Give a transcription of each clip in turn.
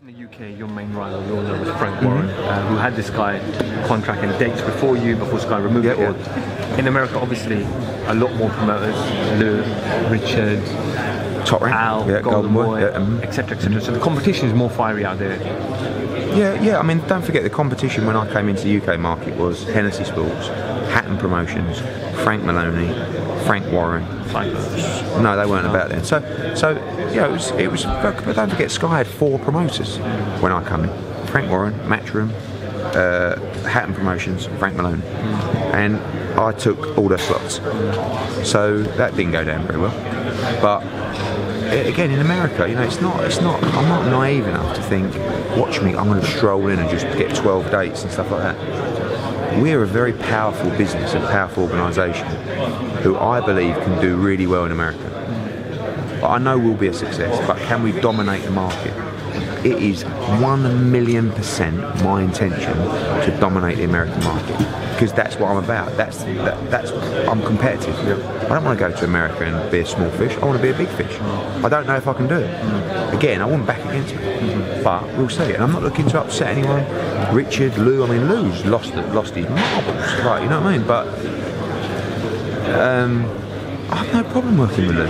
In the UK, your main rival, we all know, was Frank Warren, who had this guy contracting dates before Sky removed it. In America, obviously, a lot more promoters, Lou, Richard, Top Rank, Al, Golden Boy, etc., etc. So the competition is more fiery out there. Yeah. I mean, don't forget the competition when I came into the UK market was Hennessy Sports, Hatton Promotions, Frank Maloney, Frank Warren. No, they weren't about then. So yeah, it was. But don't forget, Sky had 4 promoters when I come in: Frank Warren, Matchroom, Hatton Promotions, Frank Maloney, and I took all their slots. So that didn't go down very well. But again, in America, it's not. I'm not naive enough to think, watch me, I'm going to stroll in and just get 12 dates and stuff like that. We're a very powerful business, a powerful organisation, who I believe can do really well in America. I know we'll be a success, but can we dominate the market? It is 1,000,000% my intention to dominate the American market, because that's what I'm about. That's I'm competitive. I don't want to go to America and be a small fish. I want to be a big fish. I don't know if I can do it. Again, I wouldn't back against me, but we'll see. And I'm not looking to upset anyone. Richard, Lou. I mean, Lou's lost his marbles, right? You know what I mean? But I have no problem working with Lou.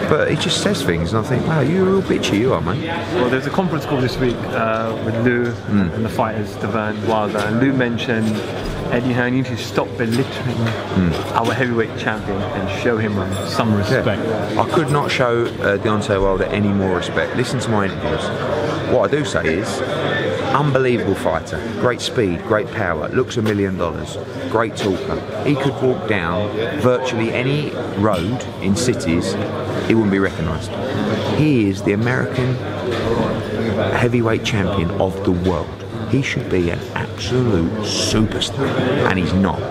But he just says things, and I think, wow, you're a real bitchy, you are, mate. Well, there's a conference call this week with Lou and the fighters, Dillian Wilder, and Lou mentioned, Eddie Hearn, you need to stop belittling our heavyweight champion and show him some respect. Yeah. I could not show Deontay Wilder any more respect. Listen to my interviews. What I do say is, unbelievable fighter, great speed, great power, looks $1 million, great talker. He could walk down virtually any road in cities, he wouldn't be recognised. He is the American heavyweight champion of the world. He should be an absolute superstar, and he's not.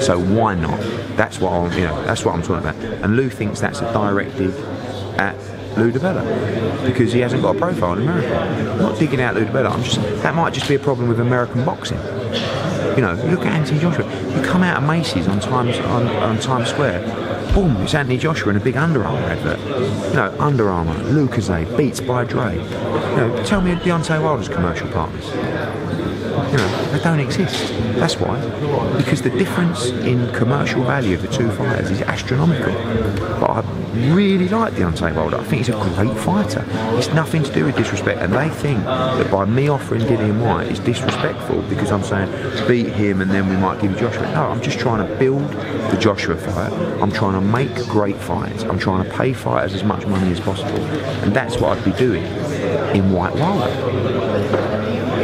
So why not? That's what I'm talking about. And Lou thinks that's a directive at Lou Dibella, because he hasn't got a profile in America. I'm not digging out Lou Dibella. That might just be a problem with American boxing. Look at Anthony Joshua. You come out of Macy's on Times Square, boom, it's Anthony Joshua in a big Under Armour advert. Under Armour, Lucozade, Beats by Dre. Tell me Deontay Wilder's commercial partners. They don't exist. That's why. Because the difference in commercial value of the two fighters is astronomical. But I really like Deontay Wilder. I think he's a great fighter. It's nothing to do with disrespect. And they think that by me offering Dillian Whyte is disrespectful because I'm saying beat him and then we might give you Joshua. No, I'm just trying to build the Joshua fight. I'm trying to make great fights. I'm trying to pay fighters as much money as possible. And that's what I'd be doing in Whyte Wilder.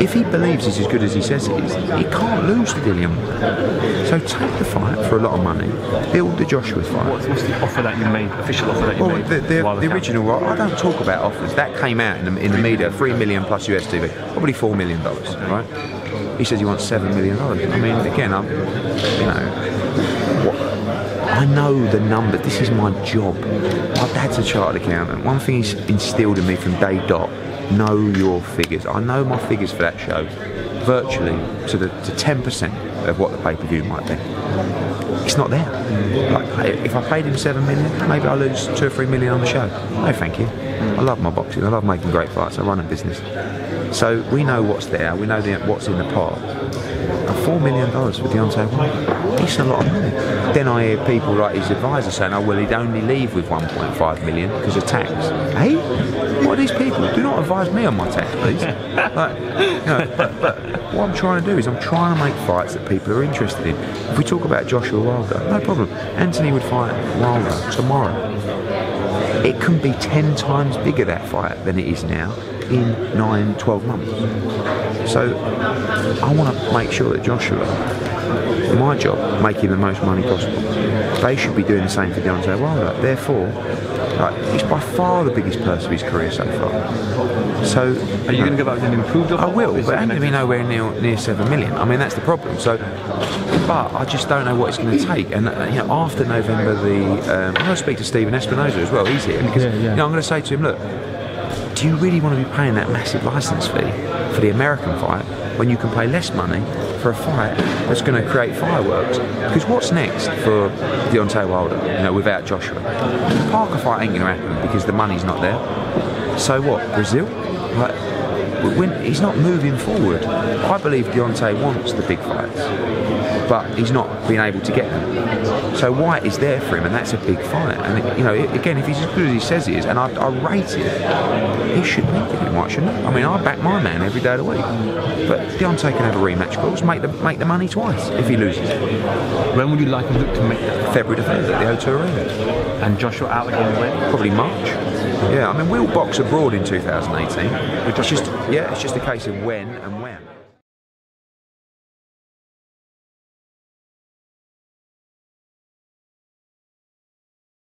If he believes he's as good as he says he is, he can't lose to Dillian Whyte. So take the fight for a lot of money, build the Joshua fight. What's the offer that you made, official offer that you made? The original, I don't talk about offers. That came out in the media, $3 million plus US TV, probably $4 million, right? He says he wants $7 million. I mean, again, I know the number. This is my job. My dad's a chartered accountant. One thing he's instilled in me from day dot: know your figures. I know my figures for that show virtually to 10% of what the pay-per-view might be. It's not there. If I paid him $7 million, maybe I lose $2 or $3 million on the show. No, thank you. I love my boxing. I love making great fights. I run a business. So we know what's there. We know what's in the pot. And $4 million for Deontay Wilder, it's a lot of money. Then I hear people like his advisor saying, oh well, he'd only leave with 1.5 million because of tax. Hey, what are these people? Do not advise me on my tax, please. But what I'm trying to do is I'm trying to make fights that people are interested in. If we talk about Joshua Wilder, no problem. Anthony would fight Wilder tomorrow. It can be 10 times bigger, that fight, than it is now in 9-12 months. So I want to make sure that Joshua, my job, making the most money possible. They should be doing the same for Deontay Wilder. Therefore, he's by far the biggest purse of his career so far. So, are you going to go back and improve? I will, but ain't going to be nowhere near 7 million. I mean, that's the problem. So, but I just don't know what it's going to take. And after November, I'm going to speak to Stephen Espinosa as well. He's here because I'm going to say to him, look, do you really want to be paying that massive licence fee for the American fight when you can pay less money for a fight that's going to create fireworks? Because what's next for Deontay Wilder, without Joshua? The Parker fight ain't going to happen because the money's not there. So what, Brazil? he's not moving forward. I believe Deontay wants the big fights, but he's not being able to get them. So Whyte is there for him, and that's a big fight. And you know, again, if he's as good as he says he is, and I rate it, he should be Dillian Whyte, shouldn't he? I mean, I back my man every day of the week. But Deontay can have a rematch clause, make the money twice if he loses. When would you like him to make that? February the 3rd at the O2 Arena. And Joshua out again when? Probably March. Yeah, I mean, we'll box abroad in 2018. It's just a case of when and